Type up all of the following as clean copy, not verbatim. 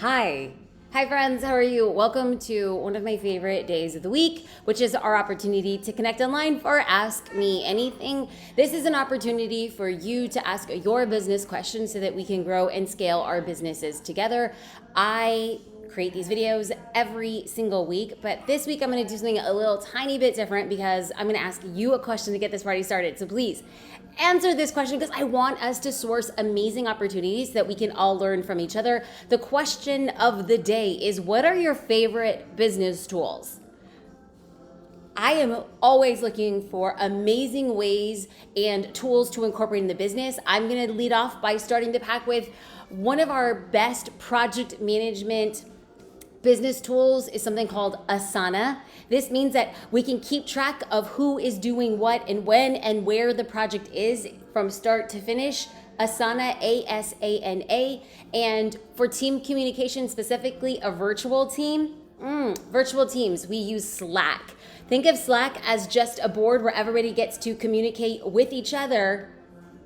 Hi. Hi, friends. How are you? Welcome to one of my favorite days of the week, which is our opportunity to connect online for Ask Me Anything. This is an opportunity for you to ask your business questions so that we can grow and scale our businesses together. I create these videos every single week, but this week I'm going to do something a little tiny bit different because I'm going to ask you a question to get this party started. So please answer this question because I want us to source amazing opportunities that we can all learn from each other. The question of the day is, what are your favorite business tools? I am always looking for amazing ways and tools to incorporate in the business. I'm going to lead off by starting the pack with one of our best project management business tools is something called Asana. This means that we can keep track of who is doing what and when and where the project is from start to finish. Asana, A-S-A-N-A. And for team communication, specifically a virtual team, virtual teams, we use Slack. Think of Slack as just a board where everybody gets to communicate with each other,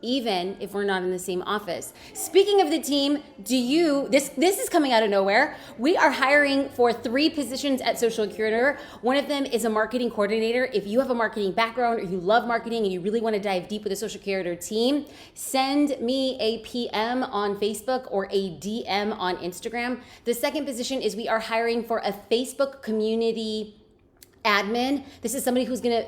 even if we're not in the same office. Speaking of the team, this is coming out of nowhere. We are hiring for 3 positions at Social Curator. One of them is a marketing coordinator. If you have a marketing background or you love marketing and you really want to dive deep with the Social Curator team, send me a PM on Facebook or a DM on Instagram. The second position is we are hiring for a Facebook community admin. This is somebody who's gonna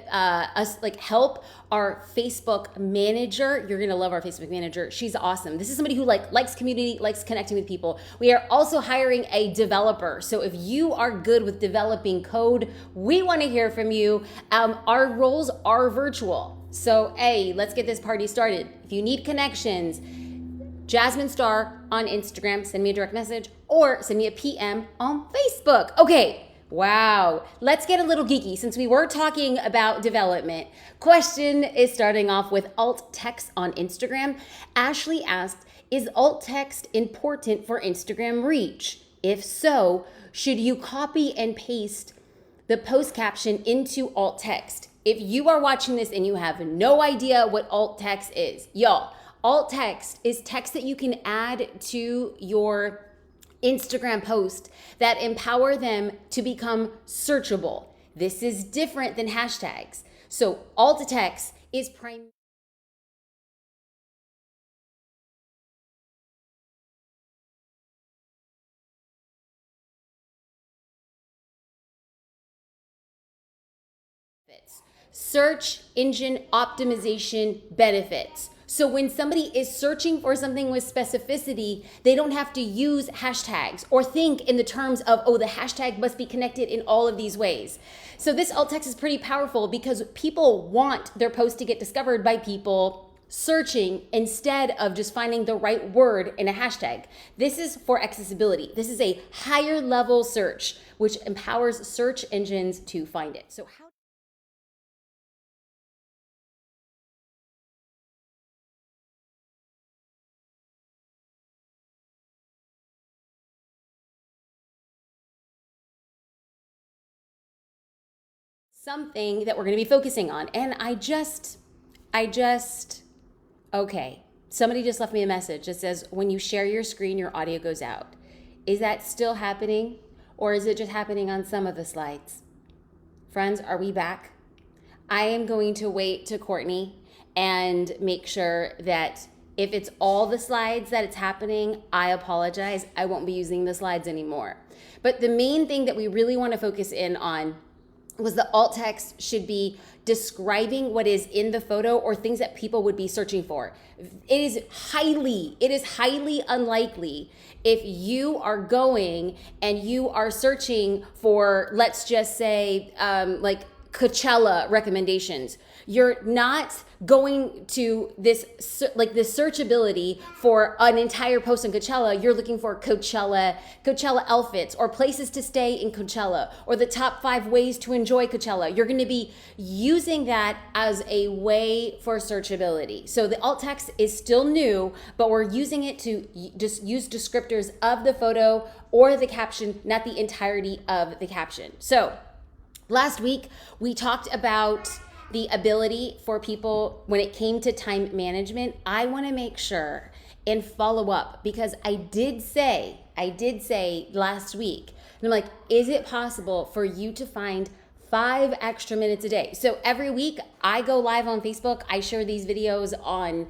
help our Facebook manager. You're gonna love our Facebook manager. She's awesome. This is somebody who likes community, likes connecting with people. We are also hiring a developer. So if you are good with developing code, we want to hear from you. Our roles are virtual. So let's get this party started. If you need connections, Jasmine Star on Instagram, send me a direct message or send me a PM on Facebook. Okay. Wow. Let's get a little geeky since we were talking about development. Question is starting off with alt text on Instagram. Ashley asked, is alt text important for Instagram reach? If so, should you copy and paste the post caption into alt text? If you are watching this and you have no idea what alt text is, y'all, alt text is text that you can add to your Instagram post that empower them to become searchable. This is different than hashtags. So alt text is primarily search engine optimization benefits. So when somebody is searching for something with specificity, they don't have to use hashtags or think in the terms of, the hashtag must be connected in all of these ways. So this alt text is pretty powerful because people want their post to get discovered by people searching instead of just finding the right word in a hashtag. This is for accessibility. This is a higher level search, which empowers search engines to find it. So how something that we're going to be focusing on. And okay. Somebody just left me a message that says, when you share your screen, your audio goes out. Is that still happening? Or is it just happening on some of the slides? Friends, are we back? I am going to wait to Courtney and make sure that if it's all the slides that it's happening, I apologize. I won't be using the slides anymore. But the main thing that we really want to focus in on was the alt text should be describing what is in the photo or things that people would be searching for. It is highly unlikely if you are going and you are searching for, let's just say, Coachella recommendations. You're not going to this searchability for an entire post on Coachella. You're looking for Coachella outfits or places to stay in Coachella or the top 5 ways to enjoy Coachella. You're going to be using that as a way for searchability. So the alt text is still new, but we're using it to just use descriptors of the photo or the caption, not the entirety of the caption. So last week, we talked about the ability for people when it came to time management. I want to make sure and follow up because I did say I did say last week, and I'm like, is it possible for you to find 5 extra minutes a day? So every week I go live on Facebook. I share these videos on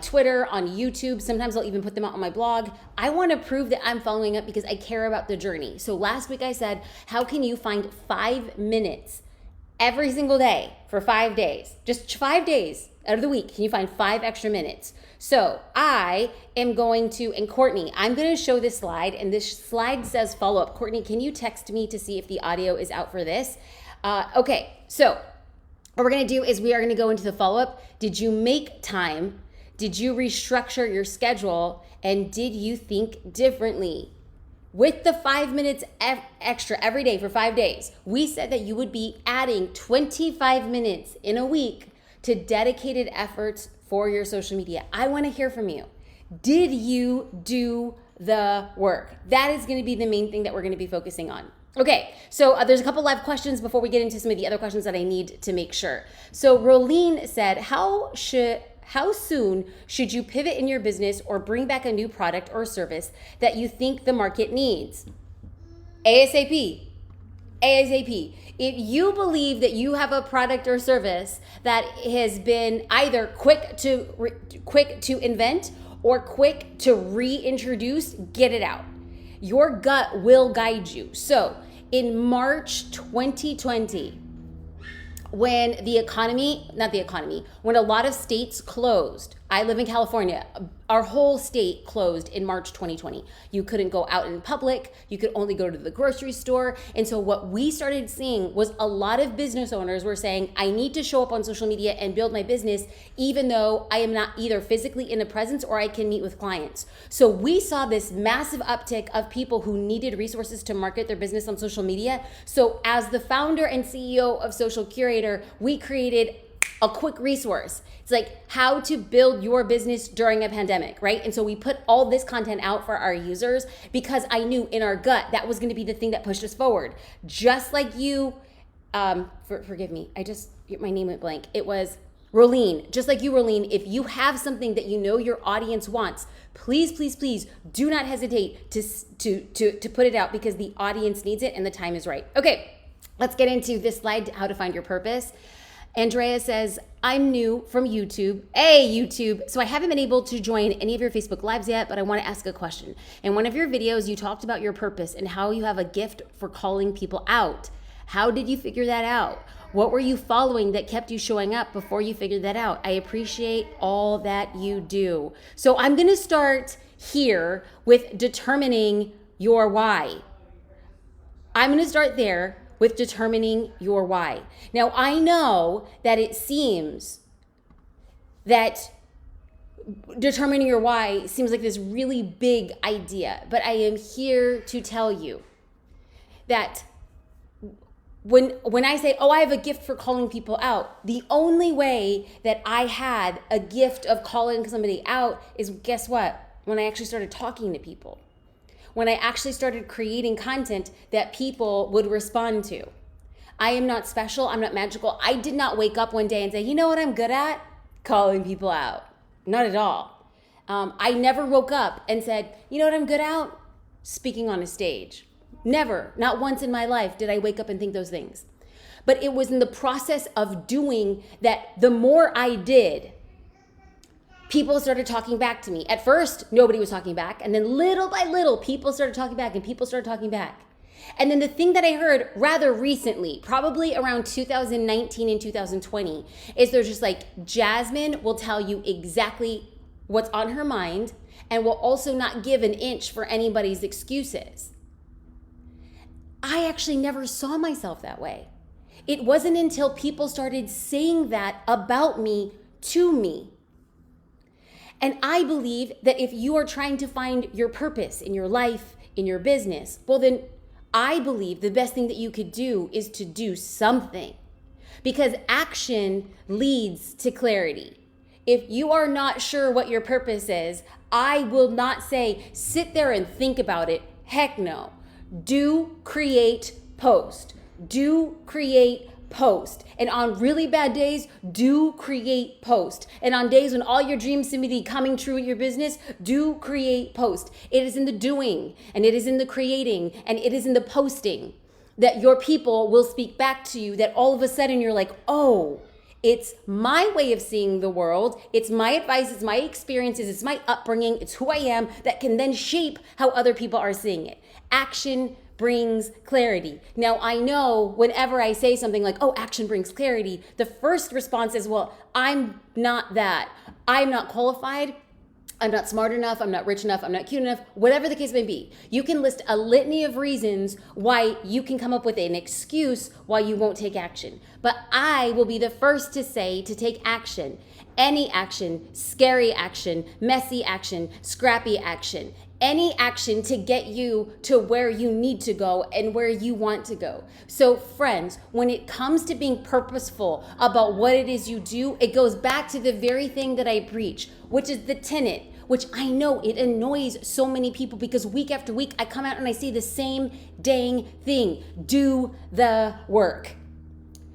Twitter, on YouTube. Sometimes I'll even put them out on my blog. I want to prove that I'm following up because I care about the journey. So last week I said, how can you find 5 minutes every single day for 5 days? Just 5 days out of the week, can you find 5 extra minutes? So I am going to, and Courtney, I'm going to show this slide, and this slide says follow up. Courtney, can you text me to see if the audio is out for this? Okay, so what we're going to do is we are going to go into the follow up. Did you make time? Did you restructure your schedule? And did you think differently? With the 5 minutes extra every day for 5 days, we said that you would be adding 25 minutes in a week to dedicated efforts for your social media. I want to hear from you. Did you do the work? That is going to be the main thing that we're going to be focusing on. Okay, so there's a couple live questions before we get into some of the other questions that I need to make sure. So Rolene said, how soon should you pivot in your business or bring back a new product or service that you think the market needs? ASAP. ASAP. If you believe that you have a product or service that has been either quick to invent or quick to reintroduce, get it out. Your gut will guide you. So in March 2020, when when a lot of states closed, I live in California, our whole state closed in March 2020. You couldn't go out in public, you could only go to the grocery store. And so what we started seeing was a lot of business owners were saying, I need to show up on social media and build my business, even though I am not either physically in a presence or I can meet with clients. So we saw this massive uptick of people who needed resources to market their business on social media. So as the founder and CEO of Social Curator, we created a quick resource. It's like how to build your business during a pandemic, right? And so we put all this content out for our users because I knew in our gut that was going to be the thing that pushed us forward. Just like you, forgive me, my name went blank. It was Rolene. Just like you, Rolene, if you have something that you know your audience wants, please, please, please do not hesitate to put it out because the audience needs it and the time is right. Okay, let's get into this slide, how to find your purpose. Andrea says, I'm new from YouTube. Hey, YouTube. So I haven't been able to join any of your Facebook Lives yet, but I want to ask a question. In one of your videos, you talked about your purpose and how you have a gift for calling people out. How did you figure that out? What were you following that kept you showing up before you figured that out? I appreciate all that you do. So I'm going to start here with determining your why. I'm going to start there with determining your why. Now, I know that it seems that determining your why seems like this really big idea, but I am here to tell you that when I say, oh, I have a gift for calling people out, the only way that I had a gift of calling somebody out is, guess what? When I actually started talking to people. When I actually started creating content that people would respond to. I am not special. I'm not magical. I did not wake up one day and say, you know what I'm good at? Calling people out. Not at all. I never woke up and said, you know what I'm good at? Speaking on a stage. Never. Not once in my life did I wake up and think those things. But it was in the process of doing that, the more I did, people started talking back to me. At first, nobody was talking back. And then little by little, people started talking back and people started talking back. And then the thing that I heard rather recently, probably around 2019 and 2020, is there's just like, Jasmine will tell you exactly what's on her mind and will also not give an inch for anybody's excuses. I actually never saw myself that way. It wasn't until people started saying that about me to me. And I believe that if you are trying to find your purpose in your life, in your business, well then I believe the best thing that you could do is to do something. Because action leads to clarity. If you are not sure what your purpose is, I will not say sit there and think about it. Heck no. Do, create, post. Do, create, post. And on really bad days, do create post. And on days when all your dreams seem to be coming true in your business, do create post. It is in the doing, and it is in the creating, and it is in the posting that your people will speak back to you, that all of a sudden you're like, oh, it's my way of seeing the world. It's my advice. It's my experiences. It's my upbringing. It's who I am that can then shape how other people are seeing it. Action brings clarity. Now, I know whenever I say something like, oh, action brings clarity, the first response is, well, I'm not that. I'm not qualified. I'm not smart enough, I'm not rich enough, I'm not cute enough, whatever the case may be. You can list a litany of reasons why you can come up with an excuse why you won't take action. But I will be the first to say to take action. Any action, scary action, messy action, scrappy action. Any action to get you to where you need to go and where you want to go. So friends, when it comes to being purposeful about what it is you do, it goes back to the very thing that I preach, which is the tenet, which I know it annoys so many people because week after week, I come out and I say the same dang thing. Do the work.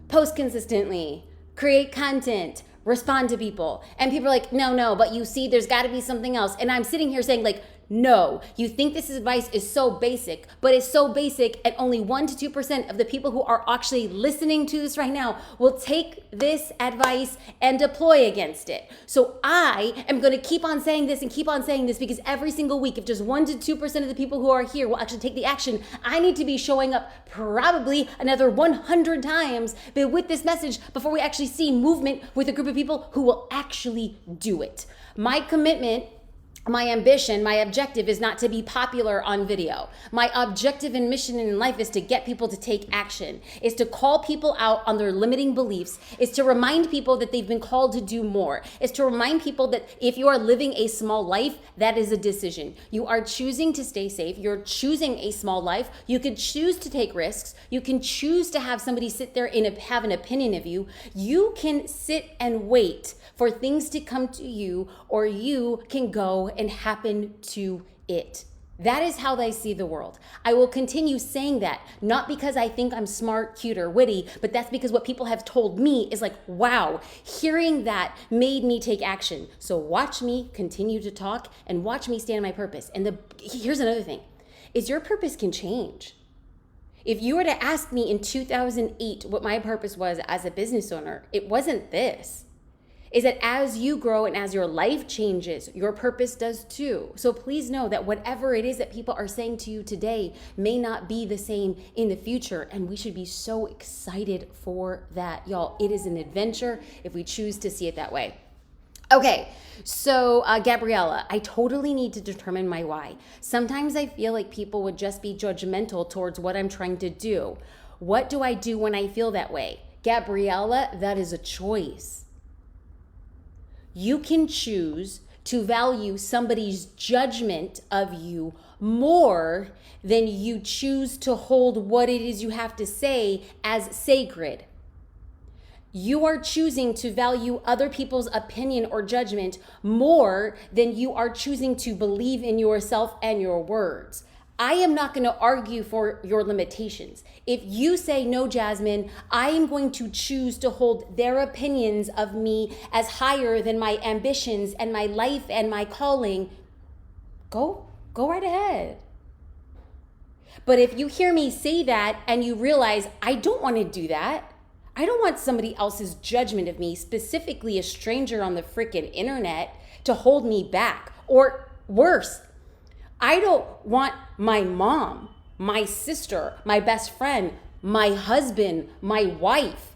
Post consistently, create content, respond to people. And people are like, no, but you see, there's gotta be something else. And I'm sitting here saying like, no, you think this advice is so basic, but it's so basic and only 1% to 2% of the people who are actually listening to this right now will take this advice and deploy against it. So I am going to keep on saying this and keep on saying this because every single week, if just 1% to 2% of the people who are here will actually take the action, I need to be showing up probably another 100 times with this message before we actually see movement with a group of people who will actually do it. My commitment, my ambition, my objective is not to be popular on video. My objective and mission in life is to get people to take action, is to call people out on their limiting beliefs, is to remind people that they've been called to do more, is to remind people that if you are living a small life, that is a decision. You are choosing to stay safe. You're choosing a small life. You could choose to take risks. You can choose to have somebody sit there and have an opinion of you. You can sit and wait for things to come to you, or you can go and happen to it. That is how they see the world. I will continue saying that, not because I think I'm smart, cute, or witty, but that's because what people have told me is like, wow, hearing that made me take action. So watch me continue to talk and watch me stand in my purpose. And here's another thing, is your purpose can change. If you were to ask me in 2008 what my purpose was as a business owner, it wasn't this. Is that as you grow and as your life changes, your purpose does too. So please know that whatever it is that people are saying to you today may not be the same in the future. And we should be so excited for that, y'all. It is an adventure if we choose to see it that way. Okay, so Gabriella, I totally need to determine my why. Sometimes I feel like people would just be judgmental towards what I'm trying to do. What do I do when I feel that way? Gabriella, that is a choice. You can choose to value somebody's judgment of you more than you choose to hold what it is you have to say as sacred. You are choosing to value other people's opinion or judgment more than you are choosing to believe in yourself and your words. I am not going to argue for your limitations. If you say, no, Jasmine, I am going to choose to hold their opinions of me as higher than my ambitions and my life and my calling, go right ahead. But if you hear me say that and you realize I don't want to do that, I don't want somebody else's judgment of me, specifically a stranger on the freaking internet, to hold me back. Or worse, I don't want my mom, my sister, my best friend, my husband, my wife.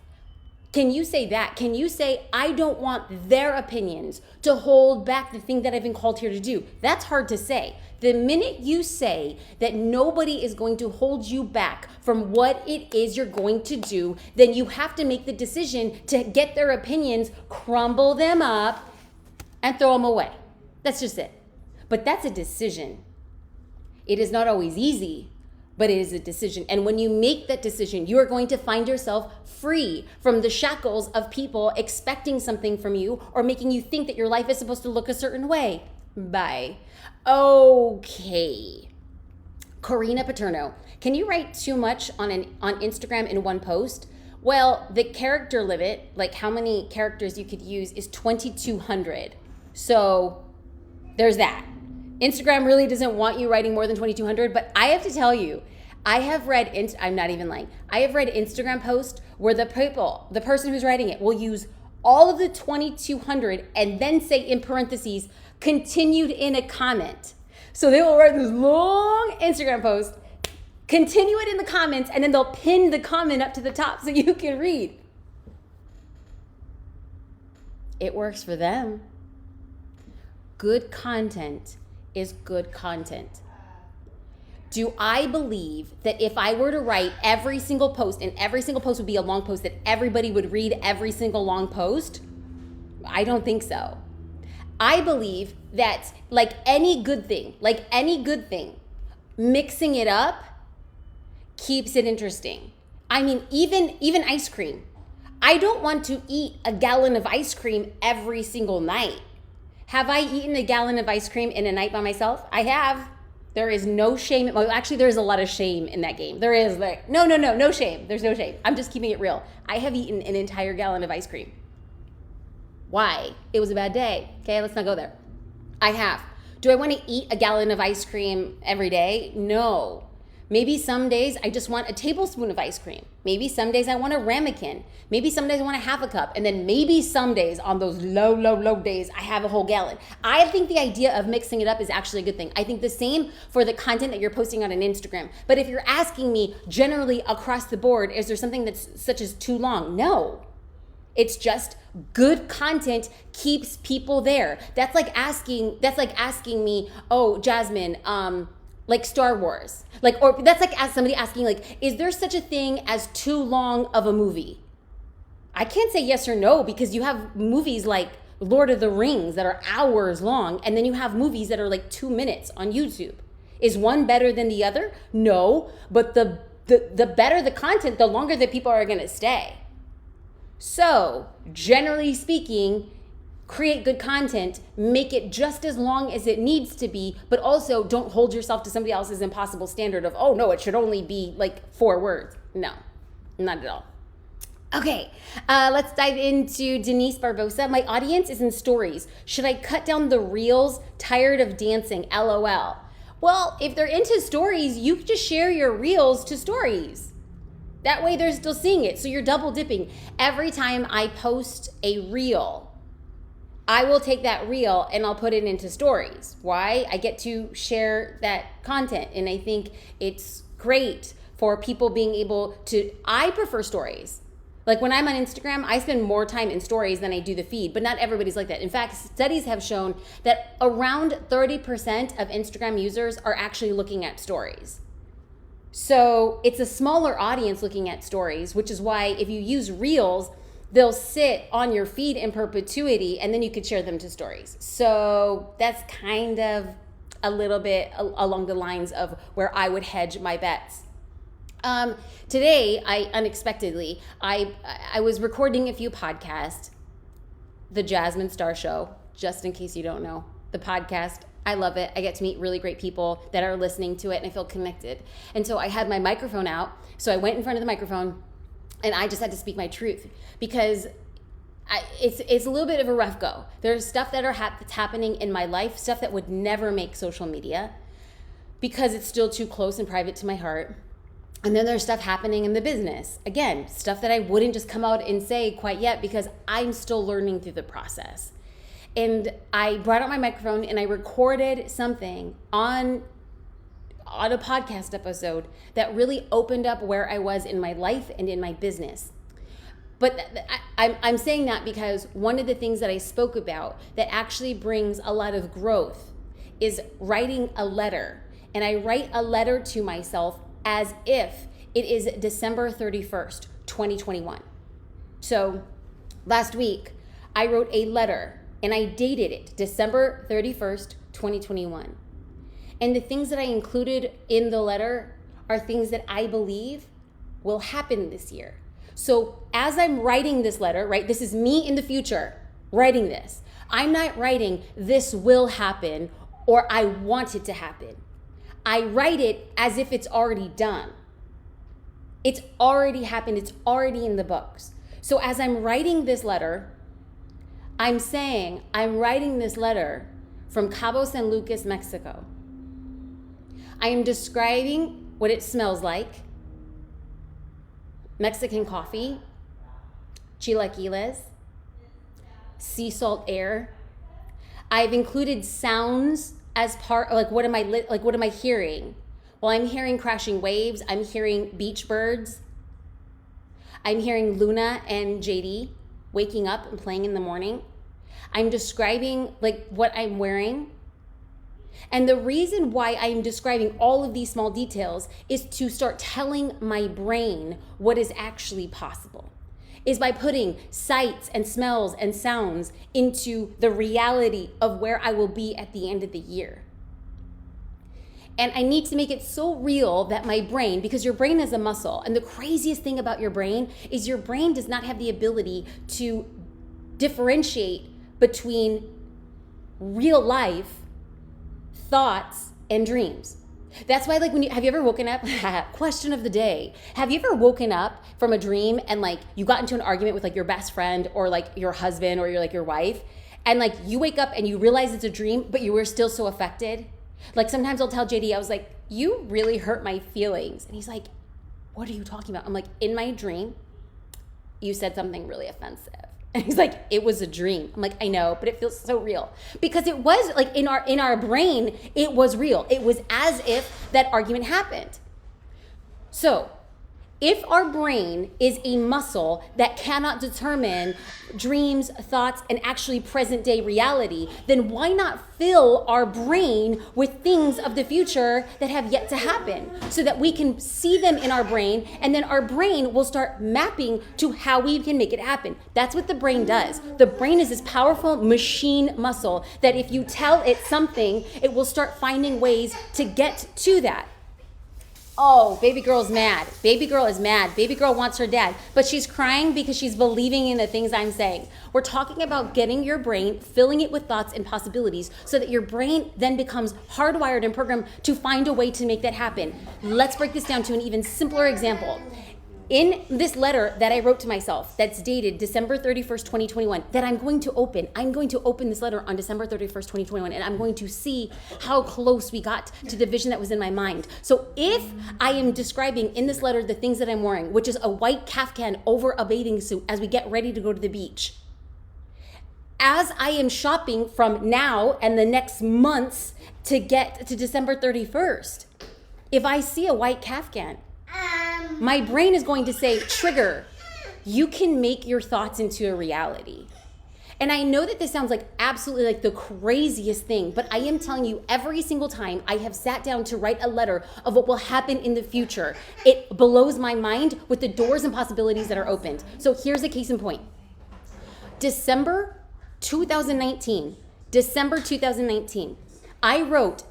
Can you say that? Can you say, I don't want their opinions to hold back the thing that I've been called here to do? That's hard to say. The minute you say that nobody is going to hold you back from what it is you're going to do, then you have to make the decision to get their opinions, crumble them up, and throw them away. That's just it. But that's a decision. It is not always easy, but it is a decision. And when you make that decision, you are going to find yourself free from the shackles of people expecting something from you or making you think that your life is supposed to look a certain way. Bye. Okay. Corina Paterno, can you write too much on Instagram in one post? Well, the character limit, like how many characters you could use, is 2,200. So there's that. Instagram really doesn't want you writing more than 2,200, but I have to tell you, I have read, I'm not even lying, I have read Instagram posts where the person who's writing it will use all of the 2,200 and then say in parentheses, continued in a comment. So they will write this long Instagram post, continue it in the comments, and then they'll pin the comment up to the top so you can read. It works for them. Good content is good content. Do I believe that if I were to write every single post, and every single post would be a long post, that everybody would read every single long post? I don't think so. I believe that like any good thing, mixing it up keeps it interesting. I mean, even ice cream. I don't want to eat a gallon of ice cream every single night. Have I eaten a gallon of ice cream in a night by myself? I have. There is no shame. Well, actually, there's a lot of shame in that game. There is like, no shame. There's no shame. I'm just keeping it real. I have eaten an entire gallon of ice cream. Why? It was a bad day. Okay, let's not go there. I have. Do I want to eat a gallon of ice cream every day? No. Maybe some days I just want a tablespoon of ice cream. Maybe some days I want a ramekin. Maybe some days I want a half a cup. And then maybe some days, on those low days, I have a whole gallon. I think the idea of mixing it up is actually a good thing. I think the same for the content that you're posting on an Instagram. But if you're asking me generally across the board, is there something that's such as too long? No. It's just good content keeps people there. That's like asking me, oh, Jasmine, like Star Wars. Or that's like somebody asking, like, is there such a thing as too long of a movie? I can't say yes or no, because you have movies like Lord of the Rings that are hours long, and then you have movies that are like 2 minutes on YouTube. Is one better than the other? No, but the better the content, the longer that people are gonna stay. So, generally speaking, create good content, make it just as long as it needs to be, but also don't hold yourself to somebody else's impossible standard of, oh no, it should only be like 4 words. No, not at all. Okay, let's dive into Denise Barbosa. My audience is in stories. Should I cut down the reels? Tired of dancing, LOL. Well, if they're into stories, you can just share your reels to stories. That way they're still seeing it. So you're double dipping. Every time I post a reel, I will take that reel and I'll put it into stories. Why? I get to share that content, and I think it's great for people being able to, I prefer stories. Like when I'm on Instagram, I spend more time in stories than I do the feed, but not everybody's like that. In fact, studies have shown that around 30% of Instagram users are actually looking at stories. So it's a smaller audience looking at stories, which is why if you use reels, they'll sit on your feed in perpetuity, and then you could share them to stories. So that's kind of a little bit along the lines of where I would hedge my bets. Today, I unexpectedly, I was recording a few podcasts, the Jasmine Star Show, just in case you don't know, the podcast. I love it. I get to meet really great people that are listening to it, and I feel connected. And so I had my microphone out, so I went in front of the microphone, and I just had to speak my truth, because it's a little bit of a rough go. There's stuff that's happening in my life, stuff that would never make social media, because it's still too close and private to my heart. And then there's stuff happening in the business. Again, stuff that I wouldn't just come out and say quite yet, because I'm still learning through the process. And I brought out my microphone and I recorded something on a podcast episode that really opened up where I was in my life and in my business. But I'm saying that because one of the things that I spoke about that actually brings a lot of growth is writing a letter. And I write a letter to myself as if it is December 31st, 2021. So last week, I wrote a letter and I dated it December 31st, 2021. And the things that I included in the letter are things that I believe will happen this year. So as I'm writing this letter, right, this is me in the future writing this. I'm not writing this will happen or I want it to happen. I write it as if it's already done. It's already happened. It's already in the books. So as I'm writing this letter, I'm saying I'm writing this letter from Cabo San Lucas, Mexico. I am describing what it smells like. Mexican coffee, chilaquiles, sea salt air. I've included sounds as part, like what am I hearing? Well, I'm hearing crashing waves. I'm hearing beach birds. I'm hearing Luna and JD waking up and playing in the morning. I'm describing like what I'm wearing. And the reason why I'm describing all of these small details is to start telling my brain what is actually possible, is by putting sights and smells and sounds into the reality of where I will be at the end of the year. And I need to make it so real that my brain, because your brain is a muscle, and the craziest thing about your brain is your brain does not have the ability to differentiate between real life, thoughts, and dreams. That's why, like, have you ever woken up, question of the day, have you ever woken up from a dream and like you got into an argument with like your best friend or like your husband or your wife, and like you wake up and you realize it's a dream, but you were still so affected? Like sometimes I'll tell JD, I was like, you really hurt my feelings. And he's like, what are you talking about? I'm like, in my dream, you said something really offensive. And he's like, it was a dream. I'm like, I know, but it feels so real. Because it was like in our brain, it was real. It was as if that argument happened. So if our brain is a muscle that cannot determine dreams, thoughts, and actually present day reality, then why not fill our brain with things of the future that have yet to happen so that we can see them in our brain, and then our brain will start mapping to how we can make it happen. That's what the brain does. The brain is this powerful machine muscle that if you tell it something, it will start finding ways to get to that. Oh, baby girl's mad. Baby girl is mad. Baby girl wants her dad. But she's crying because she's believing in the things I'm saying. We're talking about getting your brain, filling it with thoughts and possibilities so that your brain then becomes hardwired and programmed to find a way to make that happen. Let's break this down to an even simpler example. In this letter that I wrote to myself that's dated December 31st, 2021, that I'm going to open this letter on December 31st, 2021, and I'm going to see how close we got to the vision that was in my mind. So if I am describing in this letter the things that I'm wearing, which is a white kaftan over a bathing suit as we get ready to go to the beach, as I am shopping from now and the next months to get to December 31st, if I see a white kaftan, my brain is going to say, trigger, you can make your thoughts into a reality. And I know that this sounds like absolutely like the craziest thing, but I am telling you, every single time I have sat down to write a letter of what will happen in the future, it blows my mind with the doors and possibilities that are opened. So here's a case in point. December 2019, I wrote,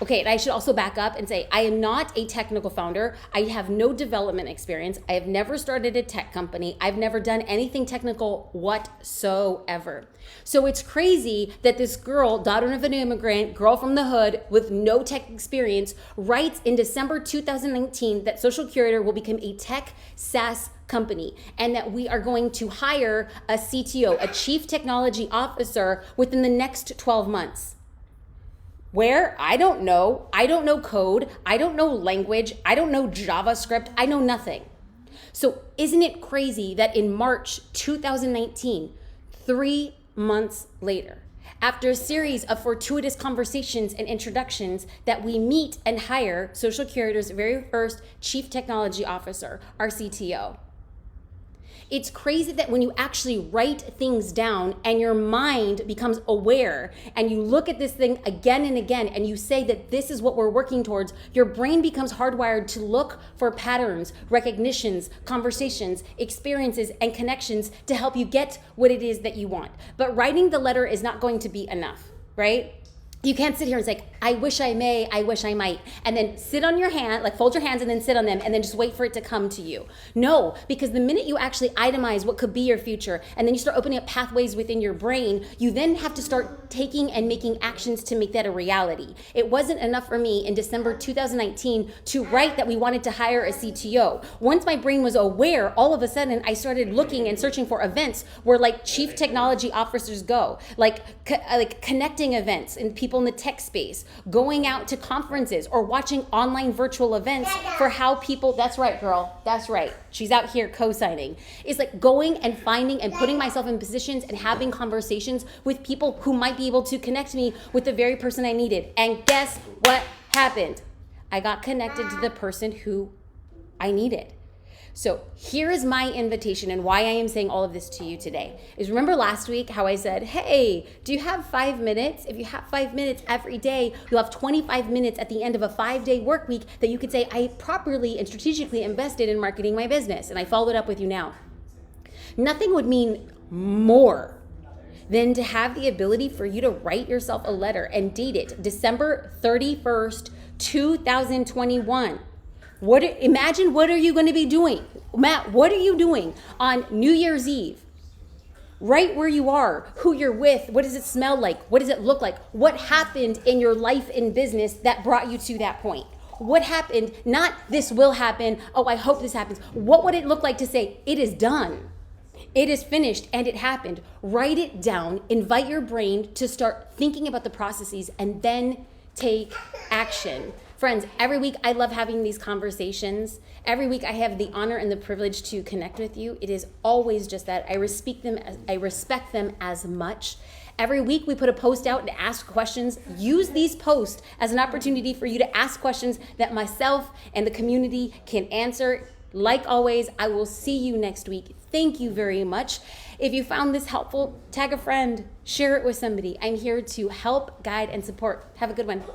okay, and I should also back up and say, I am not a technical founder. I have no development experience. I have never started a tech company. I've never done anything technical whatsoever. So it's crazy that this girl, daughter of an immigrant, girl from the hood with no tech experience, writes in December 2019 that Social Curator will become a tech SaaS company and that we are going to hire a CTO, a Chief Technology Officer, within the next 12 months. Where? I don't know. I don't know code. I don't know language. I don't know JavaScript. I know nothing. So isn't it crazy that in March 2019, 3 months later, after a series of fortuitous conversations and introductions, that we meet and hire Social Curator's very first Chief Technology Officer, our CTO? It's crazy that when you actually write things down and your mind becomes aware and you look at this thing again and again and you say that this is what we're working towards, your brain becomes hardwired to look for patterns, recognitions, conversations, experiences, and connections to help you get what it is that you want. But writing the letter is not going to be enough, right? You can't sit here and say, I wish I may, I wish I might, and then sit on your hand, like fold your hands and then sit on them and then just wait for it to come to you. No, because the minute you actually itemize what could be your future and then you start opening up pathways within your brain, you then have to start taking and making actions to make that a reality. It wasn't enough for me in December 2019 to write that we wanted to hire a CTO. Once my brain was aware, all of a sudden I started looking and searching for events where like chief technology officers go, like connecting events and people in the tech space, going out to conferences or watching online virtual events for how people, that's right, girl, that's right. She's out here co-signing. It's like going and finding and putting myself in positions and having conversations with people who might be able to connect me with the very person I needed. And guess what happened? I got connected to the person who I needed. So here is my invitation and why I am saying all of this to you today is remember last week how I said, hey, do you have 5 minutes? If you have 5 minutes every day, you'll have 25 minutes at the end of a 5-day work week that you could say, I properly and strategically invested in marketing my business. And I followed up with you now. Nothing would mean more than to have the ability for you to write yourself a letter and date it December 31st, 2021. Imagine what are you going to be doing? Matt, what are you doing on New Year's Eve? Right where you are, who you're with, what does it smell like? What does it look like? What happened in your life and business that brought you to that point? What happened? Not this will happen. Oh, I hope this happens. What would it look like to say it is done? It is finished and it happened. Write it down. Invite your brain to start thinking about the processes and then take action. Friends, every week I love having these conversations. Every week I have the honor and the privilege to connect with you. It is always just that. I respect them as much. Every week we put a post out and ask questions. Use these posts as an opportunity for you to ask questions that myself and the community can answer. Like always, I will see you next week. Thank you very much. If you found this helpful, tag a friend, share it with somebody. I'm here to help, guide, and support. Have a good one. Bye.